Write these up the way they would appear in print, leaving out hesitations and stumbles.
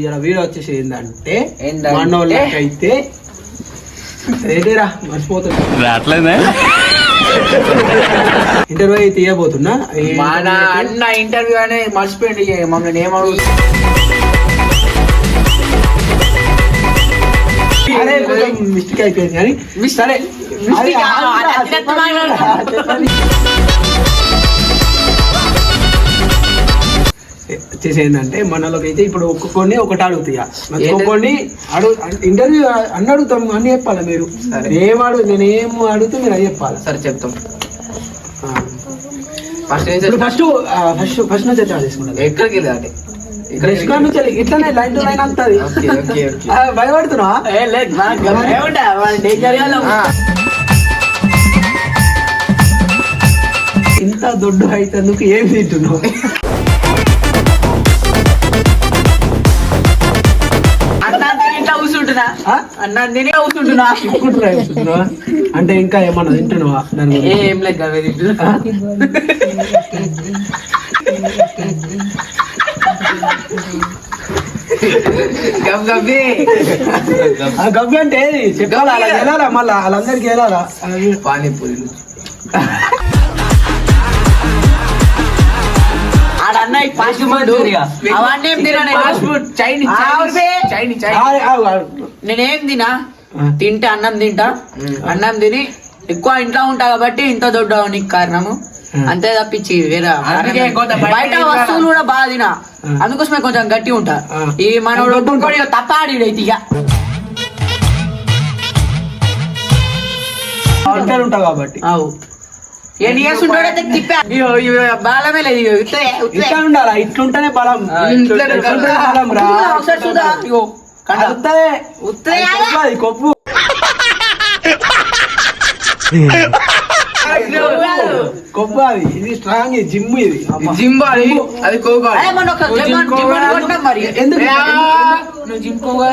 ఇలా వీడియో వచ్చేసి ఏంటంటే మనోళ్ళకైతే రేటేరా మర్చిపోతున్నా రావట్లేదే ఇంటర్వ్యూ అయితే తీయబోతున్నా మన అన్న ఇంటర్వ్యూ అనే మర్చిపోయింది మమ్మల్ని ఏమడుగు మిస్టేక్ అయిపోయింది కానీ సరే వచ్చేసి ఏంటంటే మనలోకి అయితే ఇప్పుడు ఒక్కొక్కరిని ఒకటి అడుగుతాయా ఒక్కొక్కరిని ఇంటర్వ్యూ అన్ని అడుగుతాం అన్ని చెప్పాలి మీరు నేనేం అడుగుతా మీరు అది చెప్పాలి. సరే చెప్తాం. ఫస్ట్ నుంచి అయితే తీసుకుంటాం. ఎక్కడికి వెళ్ళాలి ఇట్లానే లైన్ టు లైన్ అంతది. భయపడుతున్నా ఇంత దొడ్డు అయితే ఏం తింటున్నావు? అంటే ఇంకా ఏమన్నా తింటున్నావా? ఏం లేదు గబ్బి అంటే చెప్పాలా? అలా వెళ్ళాలా? మళ్ళా వాళ్ళందరికి వెళ్ళాలా? పానీపూరీలు నేనేం తినా తింటే అన్నం తింటా. అన్నం తిని ఎక్కువ ఇంట్లో ఉంటా కాబట్టి ఇంత దొడ్డ నీకు కారణము అంతే తప్పించి వేరే బయట వస్తువులు కూడా బాగా తినా అందుకోసమే కొంచెం గట్టి ఉంటా. ఈ మనోడు తప్పాడి అయితే ఇక ఉంటా కాబట్టి ఎన్ని ఇయర్స్ ఉంటాడైతే బలమే లేదు. ఇట్లా ఉండాలా? ఇట్లుంటేనే బలం. బలం రా కొప్పు కొప్పు అది. ఇది స్ట్రాంగ్ జిమ్. ఇది జిమ్ అది ఎందుకు జిమ్ కోగా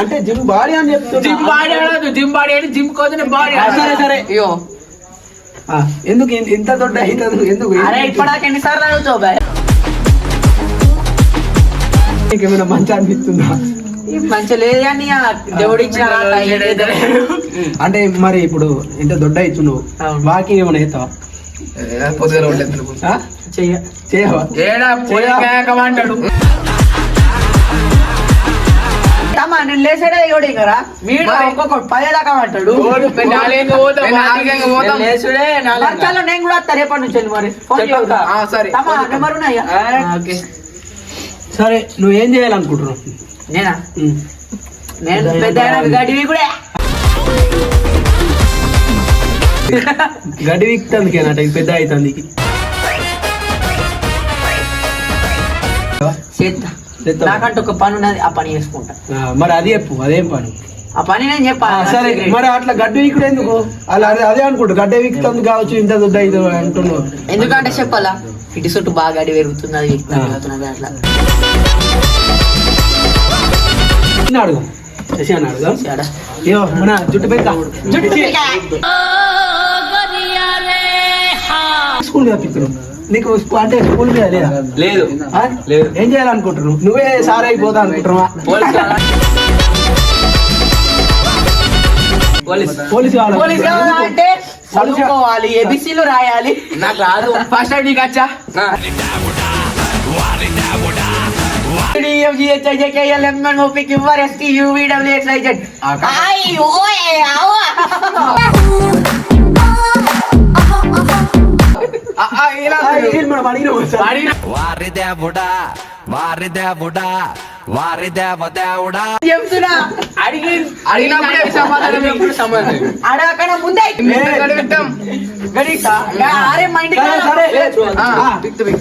అంటే జిమ్ బాడీ అని చెప్తున్నా. జిమ్ బాడీ అనదు. జిమ్ బాడీ అంటే జిమ్ కోసమే బాడీ. సరే సరే ఎందుకు ఇంత దొడ్డ అవుతుంది? ఎందుకు ఇప్పటిదాకా ఎన్నిసార్లు అడుగుతావు బాయ్? నీకేమైనా మంచి అనిపిస్తుందా? మంచి లేదు కానీ దేవుడు ఇచ్చిన అంటే మరి ఇప్పుడు ఇంత దొడ్డ ఇచ్చున్నావు బాకీ ఏమైనా అవుతావా? చేయవా? అంటాడు నేను లేసాడే ఇవ్వడు కదా వీడు ఒక్కొక్కటి 10 దాకా అంటాడు. నేను కూడా వస్తా రేపటి నుంచి మరి నెంబర్ ఉన్నాయా? సరే నువ్వేం చేయాలనుకుంటున్నావు? నేనా? నేను పెద్ద గడివి కూడా గడి వీక్తందుకేనట పెద్ద అవుతుంది. నాకంటే ఒక పని ఉన్నది, ఆ పని చేసుకుంటా. మరి అది చెప్పు, అదేం పని? ఆ పని నేను చెప్పా. సరే మరి అట్లా గడ్డి వీకుడు ఎందుకు? అలా అదే అనుకుంటా గడ్డి వీక్తుంది కావచ్చు ఇంత దొడ్డ ఇది అంటున్నావు. ఎందుకంటే చెప్పాలా ఇటు చుట్టూ బాగా గడి పెరుగుతున్నది అట్లా అడుగు అడుగుదాం. మన జుట్టు పెద్ద స్కూల్ తప్పిస్తున్నావు. నీకు అంటే స్కూల్ మీద లేదా? లేదు. ఏం చేయాలనుకుంటున్నావు? నువ్వే సార్ అయిపోతా అనుకుంటున్నావా? పోలీస్ కావాలంటే చదువుకోవాలి, ఏబిసిలు రాయాలి. నాకు రాదు. ఫస్ట్ టైం నీకు వచ్చా? చెప్తున్నా అడగకన్నా ముందే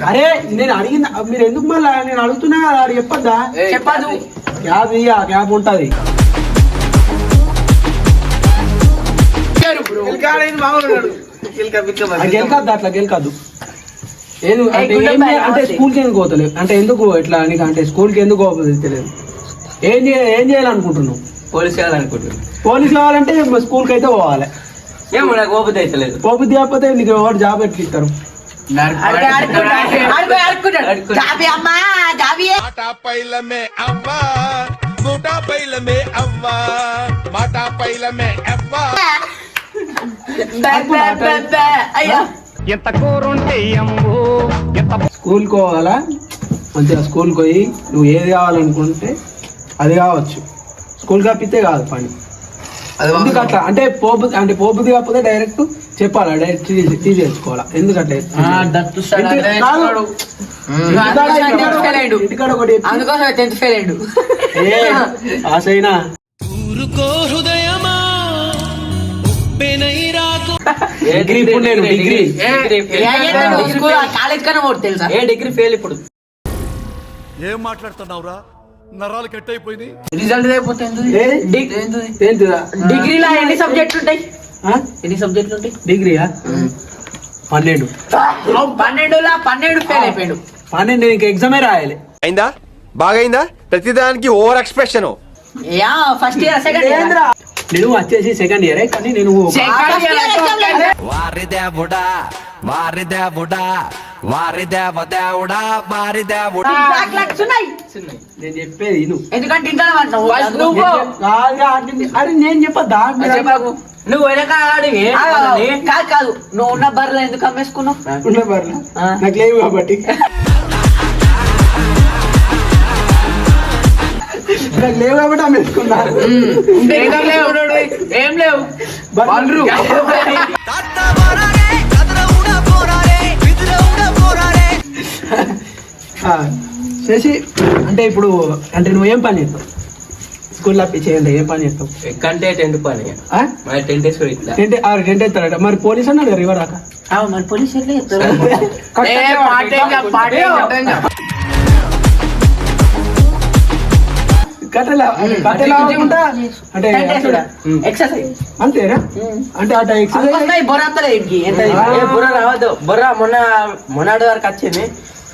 అరే నేను అడిగిన మీరు ఎందుకు మళ్ళా నేను అడుగుతున్నా కదా అది చెప్పద్దా? చెప్పదు. క్యాబ్ క్యాబ్ ఉంటది. గెలకద్దు అట్లా గెలకద్దు. అంటే స్కూల్కి ఎందుకు పోతలేవు? అంటే ఎందుకు ఇట్లా అంటే స్కూల్కి ఎందుకు తెలియదు? ఏం చేయాలనుకుంటున్నావు? పోలీస్ కావాలనుకుంటున్నాను. పోలీస్ కావాలంటే స్కూల్కి అయితే పోవాలి. ఏమో నాకు ఓపిక అయితలేదు. పోబుద్ది కాకపోతే నీకు ఎవరు జాబ్ ఎట్లా ఇస్తారు? స్కూల్ పోవాలా, మంచిగా స్కూల్కి పోయి నువ్వు ఏది కావాలనుకుంటే అది కావచ్చు. స్కూల్ కాపితే కాదు పని. ఎందుకు అట్లా అంటే పోబుద్ది కాకపోతే డైరెక్ట్ చెప్పాలా, డైరెక్ట్ తీసేసుకోవాలా. ఎందుకంటే అందుకోసం 10th ఫెయిల్ అయ్యాడు. పాస్ అయినా డిగ్రీ ఇప్పుడు నేను డిగ్రీ కాలేజ్ కన్నా పోడు తెలుసా? ఏ డిగ్రీ ఫెయిల్ ఇప్పుడు. ఏం మాట్లాడుతున్నావురా, నరాలు కట్ అయిపోయింది. రిజల్ట్ అయిపోతే డిగ్రీలో ఎన్ని సబ్జెక్టులు ఉంటాయి? ఎన్ని సబ్జెక్టులు ఉంటాయి డిగ్రీయా? 12. 12 ఫెయిల్ అయిపోయాడు. 12 ఇంకా ఎగ్జామే రాయాలి. అయిందా? బాగైందా? ప్రతిదానికి over expression. First year second year నేను వచ్చేసి సెకండ్ ఇయర్. కానీ నేను నేను చెప్పేది ఎందుకంటే అరే నేను చెప్పద్దా? నువ్వు వెనక కాదు నువ్వు ఉన్న బర్రెలు ఎందుకు అమ్మేసుకున్నావు? నాకు లేవు కాబట్టి. నాకు లేవు కాబట్టి అమ్మేసుకున్నా. ఏం లేవు చేసి అంటే ఇప్పుడు అంటే నువ్వు ఏం పని చేస్తావు? స్కూల్లో చేయండి ఏం పని చేస్తావు? కంటే 10th పని 10 డేస్ ఇట్లా 10 ఎత్తారట. మరి పోలీసు అన్నాడు రివర్ రాక. మరి పోలీసు అంటే ఎక్సర్సైజ్ అంతేనా? అంటే అట ఎక్సర్సైజ్ బుర్ర రావద్దు. బుర్ర మొన్నటి వరకు వచ్చింది,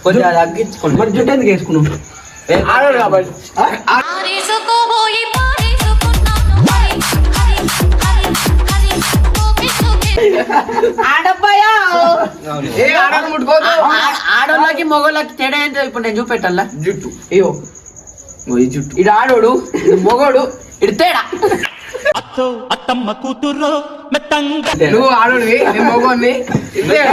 కొంచెం తగ్గించుకోండి. మరి జుట్టు ఎందుకు వేసుకున్నావు? ఆడోడు కాబట్టి. ఆడోళ్ళకి మొగోళ్ళకి తేడా ఏంటో ఇప్పుడు నేను చూపెట్టాలా? జుట్టు అయ్యో ఈ జుట్టు. ఇడు ఆడోడు, ఇది మొగోడు, ఇడు తేడా. అత్తమ్మ కూతురు నువ్వు ఆడోడివి, నేను మొగోడిని. తేడా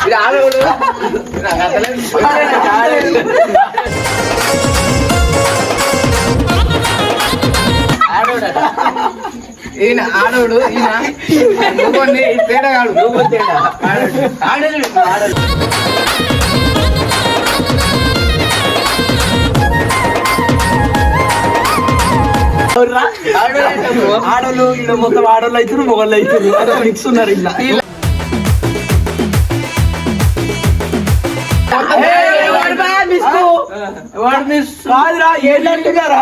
ఇది ఆడోడు. ఈయన ఆడోడు, ఈయన మొగోడిని. తేడా కాడు, నువ్వు తేడా. ఆడోడు ఆడోళ్ళు ఇలా మొత్తం ఆడోళ్ళు అవుతారు, మొగోళ్ళు అవుతారు. అదే మిక్స్ ఉన్నారు ఇలా. కాదురా ఏంటంటున్నారా?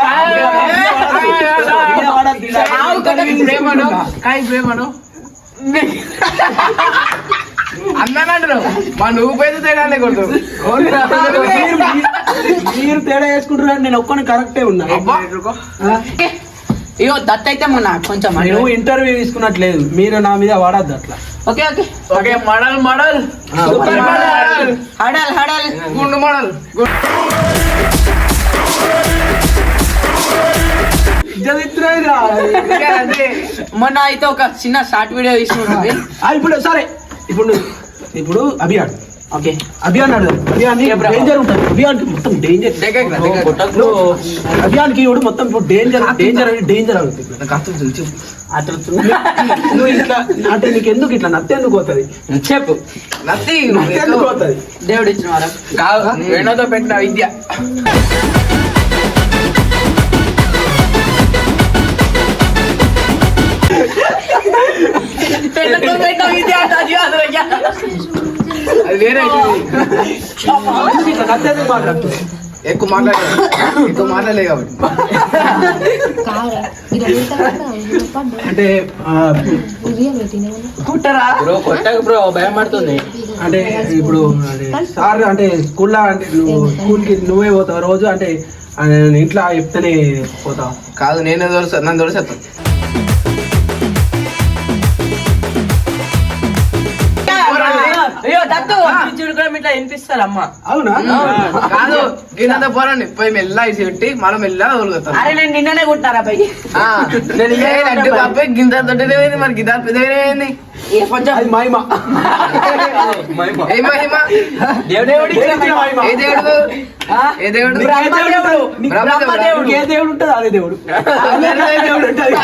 అన్నాడు మా నువ్వు పోయితే తేడానే కొడుతు. మీరు తేడా వేసుకుంటున్నారు, నేను ఒక్కని కరెక్టే ఉన్నా. అయ్యో దత్త అయితే మొన్న కొంచెం నువ్వు ఇంటర్వ్యూ తీసుకున్నట్లేదు. మీరు నా మీద వాడద్దు అట్లా. Okay okay okay. Model model super model హడల్ హడల్ గుండు మోడల్. మొన్న అయితే ఒక చిన్న షార్ట్ వీడియో తీసుకుంటుంది. ఇప్పుడు సరే ఇప్పుడు అభియాన్. ఓకే అభియాన్ అడుగు. అభియాన్ డేంజర్ ఉంటుంది. అభియాన్ మొత్తం డేంజర్. అభియాన్ కి ఇప్పుడు మొత్తం డేంజర్ డేంజర్ అని డేంజర్ అవుతుంది. నువ్వు ఇట్లా అంటే నీకు ఎందుకు ఇట్లా నత్తెందుకు పోతుంది? చెప్పు. నత్తెందుకు పోతుంది? దేవుడు ఇచ్చిన వారం కాదు, వేణుతో పెట్టిన విద్య. ఎక్కువ మాట్లాడలేదు కాబట్టి అంటే కుట్టరా బ్రో కొట్టకు బ్రో భయం పడుతుంది. అంటే ఇప్పుడు సార్ అంటే స్కూల్లో అంటే నువ్వు స్కూల్కి నువ్వే పోతావు రోజు అంటే ఇంట్లో చెప్తేనే పోతావు? కాదు నేనే నన్ను దొరిసేస్తాను. అయ్యో దత్తు పిచ్చుడు కూడా ఇట్లా వినిపిస్తారు అమ్మ. అవునా? కాదు గిన్నంత పోరండి పోయి మెల్ల ఇసి పెట్టి మనం మెల్ల వదులుతాం. అరే నేను నిన్ననే కుట్టారా పైకి నేను అంటే బాబాయ్ గింత తొట్టినే పోయింది మరి గింత పెద్దగానే పోయింది. కొంచెం అది మహిమ. ఏ మహిమ? దేవుడు ఇచ్చిన మహిమ. ఏ దేవుడు? ఏ దేవుడు? బ్రహ్మదేవుడు. బ్రహ్మదేవుడు. ఏ దేవుడు ఉంటుంది అదే దేవుడు. అదే దేవుడు ఉంటుంది.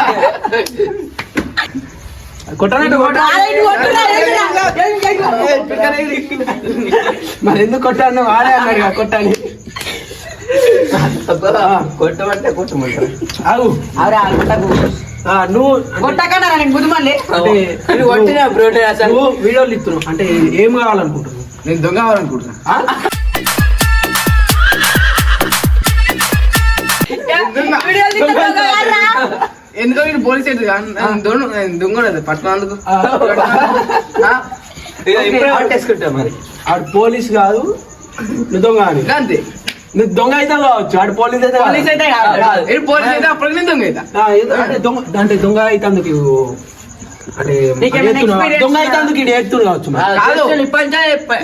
కొట్టనట్టు మరి ఎందుకు కొట్టాను? వాడే అన్నాడు కొట్టాలి. కొట్టమంటే కొట్టమంటారు. ఆగు. నువ్వు కొట్టకన్నా నేను గుద్దుమల్లి అంటే కొట్టినా బ్రో నువ్వు వీడియోలు ఇస్తున్నావు అంటే ఏం కావాలనుకుంటున్నావు? నేను దొంగ అవ్వాలనుకుంటున్నా. ఎందుకో నేను పోలీస్ దొంగ పట్టుకున్నందుకు పట్టేసుకుంటా మరి. ఆడు పోలీస్ కాదు, నువ్వు దొంగ అని. అంతే. నువ్వు దొంగ అయితే కావచ్చు, ఆడు పోలీస్ అయితే పోలీస్ అయితే కాదు. పోలీస్ అయితే అప్పటికి నేను దొంగ అవుతా. అంటే దొంగ అయితే అందుకు అంటే నీకేమైనా experience దొంగ అయితే అందుకు ఎత్తుడు కావచ్చు మరి. కాదు.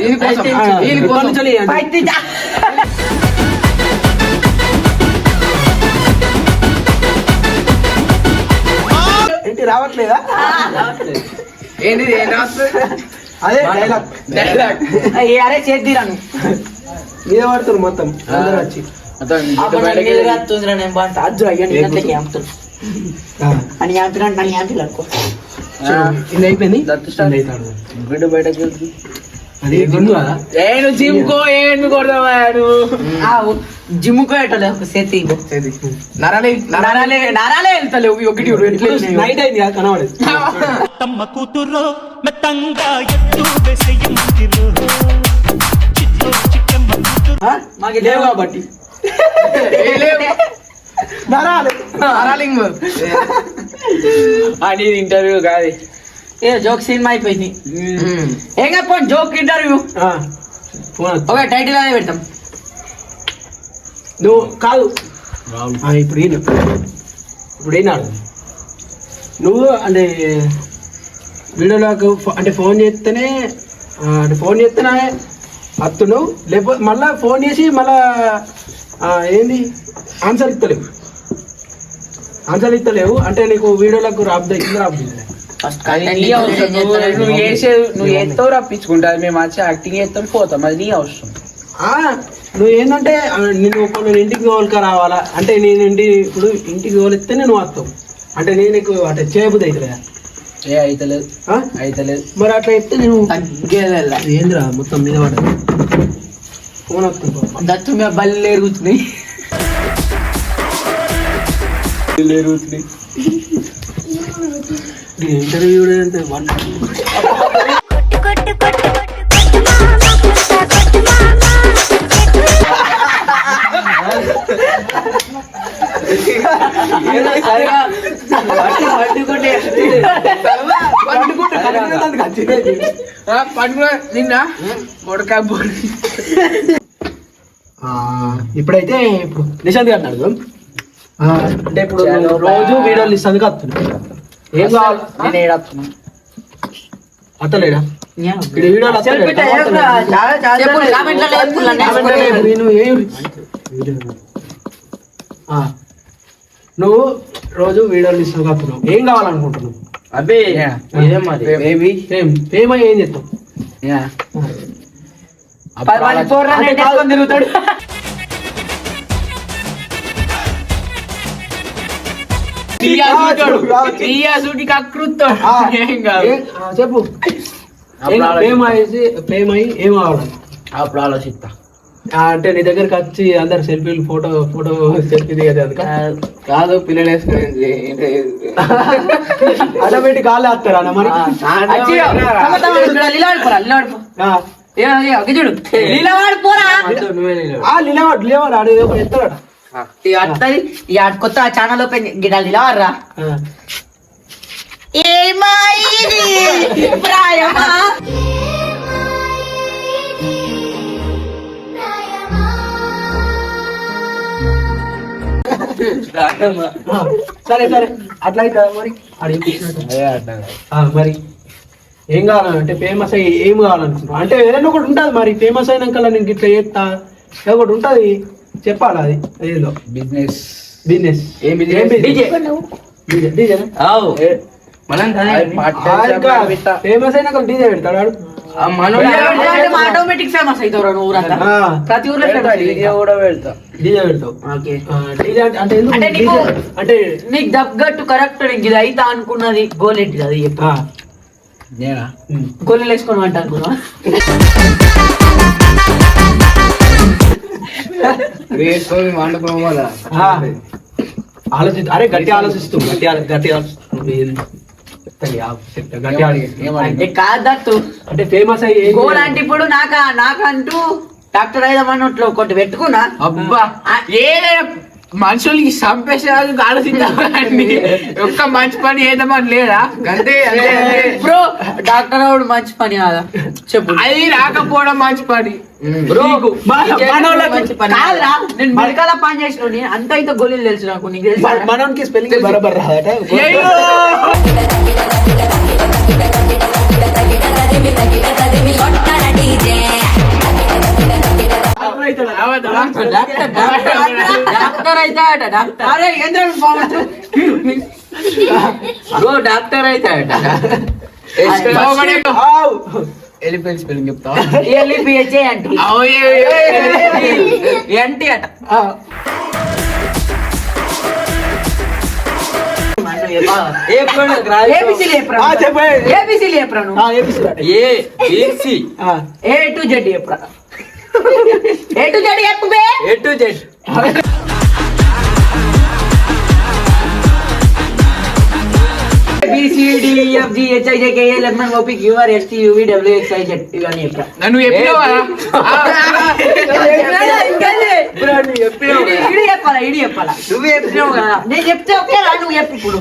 దీనికోసం. ఇప్పటి నుంచి పైకి ఏంటి రావట్లేదా? ఏంటిది ఏం రాస్తుంది? అదే డైలాగ్. డైలాగ్. అరే చేద్దిరాను మీద పడుతున్నారు మొత్తం అందరూ వచ్చి. నేను బాగా అజ్జు అయ్యండి గంటలకి ఆపుతాను అని ఆపినా నన్ను ఆపిల్ అనుకో. ఇది అయిపోయింది. దత్తు బిడ్డ బయటకు అది జిమ్ కదా? ఏను జిమ్కో ఏను కొడతావాడు జిమ్కో ఎట్టలే సేతి నరాలే నరాలే వెళ్తలేవు ఒకటి నైట్ అయింది కదా కనబడేది. తమ్మ కూతుర్రో మెత్తంగా ఎత్తు వేసేయమంటిరో చిత్తో చిక్కమ్మ కూతురు మాకు లేవు కాబట్టి నరాలింగ్ అని ఇంటర్వ్యూ కాదు. ఏ జోక్ సినిమా అయిపోయింది. ఏం చెప్పండి joke interview. Phone okay title అదే పెడతాం. నువ్వు కాదు ఇప్పుడు ఏనాడు నువ్వు అంటే వీడియోలోకి అంటే ఫోన్ చేస్తేనే అత్తును లేకపోతే మళ్ళా ఫోన్ చేసి మళ్ళా ఏంది ఆన్సర్ ఇస్తలేవు అంటే నీకు వీడియోలకు రాబుద్ది నువ్వు చేస్తావు రప్పించుకుంటా మేము వచ్చి యాక్టింగ్ చేస్తాం పోతాం అది నీ అవసరం. నువ్వు ఏంటంటే నేను ఇంటికి తోలుక రావాలా అంటే నేను ఇప్పుడు ఇంటికి తోలిస్తే నేను వస్తావు అంటే నేను నీకు అంటే చేయబుద్ది అవుతలేదా? అయితలేదు మరి అట్లా చెప్తే నేను ఏందిరా మొత్తం మీద పడదు ఫోన్ వస్తుంది. దత్తు మీద బల్లే కూర్చున్నాయి ఇంటర్వ్యూ అంటే నిన్న ఇప్పుడైతే ఇప్పుడు నిశాంత్ గారు అడుగుదాం. అంటే ఇప్పుడు రోజు వీడియోలు ఇస్తాను వస్తున్నాడు ఏం కావాలి? అత్తలేడా వీడియోలు నువ్వు రోజు వీడియోలు ఇస్తాను వస్తున్నావు ఏం కావాలనుకుంటున్నావు? అబ్బే ఫేమ్ ఏం చెప్తావు? తిరుగుతాడు చెప్పు ఫేమ్ అయ్యి ఏం కావాలి? అప్పుడు ఆలోచిస్తా. అంటే నీ దగ్గరకు వచ్చి అందరు సెల్ఫీలు ఫోటో సెల్ఫీ దిగదు అది కాదు పిల్లలు వేసుకుని ఆటోమేటిక్ కాలే వస్తారా మరి? చూడు లీలవాడు పోరా లేవాడు ఆడు ఏదో ఒకటి ఎత్తాడట. అత్తది ఈ కొత్త ఛానల్ ఓపెన్ గిడా లీలవాడరా ప్రాయమా సరే అట్లా అయితే మరి అడిగి మరి ఏం కావాలంటే ఫేమస్ అయ్యి ఏం కావాలనుకుంటున్నా అంటే ఏదైనా ఒకటి ఉంటుంది మరి ఫేమస్ అయినాక నేను ఇట్లా చేస్తా ఒకటి ఉంటుంది చెప్పాలి అది ఏదో బిజినెస్ ఫేమస్ అయినాక డీజే పెడతాడు వాడు. ఆటోమేటిక్ ఫేమస్ అవుతావు నువ్వు ఊరంతా ప్రతి ఊర్లో డీజే పెడతావు డీజే అంటే ఎందుకు అంటే నీకు DJ? అంటే నీకు తగ్గట్టు కరెక్ట్ నీకు ఇది అయితా అనుకున్నది గోల్ ఏంటిది అది చెప్పు గోళీలు వేసుకొని అంట అనుకున్నా అరే గట్టి ఆలోచిస్తూ అంటే కాదట్టు అంటే ఫేమస్ అయ్యి ఏం గోల్ అంటే ఇప్పుడు నాకంటూ డాక్టర్ అయిదామన్నట్లు ఒకటి పెట్టుకున్నా అబ్బా ఏదైనా మనుషులకి చంపేసేదానికి ఆలోచించాలి ఒక్క మంచి పని ఏదమని లేదా అంతే బ్రో డాక్టర్ అవుడు మంచి పని కాదా చెప్పు అది రాకపోవడం మంచి పని బ్రో మనోళ్ళకి మంచి పని కాదురా నేను మెడికల్ పని చేసిన అంత ఇంత గోళీలు తెలుసు నాకు నీకు తెలుసా? మనోనికి స్పెల్లింగ్ బరాబర్ రాదట డాక్టర్ అవుతాడట డాక్టర్ అరే బ్రో డాక్టర్ అవుతాడట ఎలిఫెంట్ స్పెల్లింగ్ చెప్తా ఎల్లిపిహెచ్ఏ అంటే ఏంటి అట ఏ టు జెడ్ చెప్పరా ఏ టు జెడ్ చెప్పు ఏ టు జెడ్ నన్ను చెప్పినావా చెప్పాలా ఇడి చెప్పాలా నువ్వు చెప్పినావు కదా నేను చెప్తే ఓకే రా నువ్వు చెప్పు ఇప్పుడు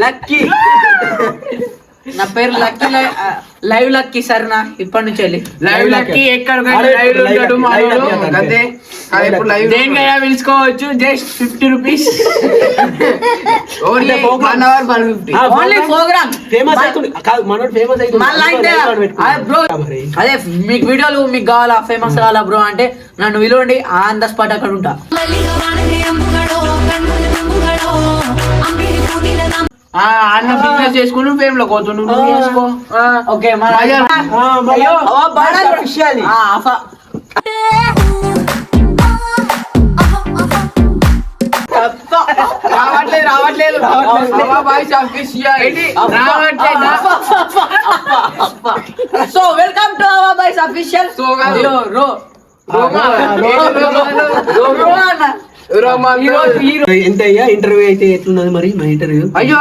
లక్కీ నా పేరు లక్కీ లైవ్ లక్కీ సరేనా ఇప్పటి నుంచి వెళ్ళి లైవ్ లక్కీ ఎక్కడ దేనికైనా పిలుచుకోవచ్చు just 50 rupees only 1 hour 150 only program famous అవుతుంది కాదు మనోడు ఫేమస్ మళ్ళీ అయితే బ్రో అదే మీకు వీడియోలు మీకు కావాలా ఫేమస్ కావాలా బ్రో అంటే నన్ను విలువండి ఆన్ ద స్పాట్ అక్కడ ఉంటా అన్న బిజినెస్ చేసుకుని ఫేమ్ లో పోతు నువ్వు చేసుకో ఓకే రావట్లేదు so welcome to our boys official ఎంత అయ్యా ఇంటర్వ్యూ అయితే ఎట్లున్నది మరి మా ఇంటర్వ్యూ అయ్యో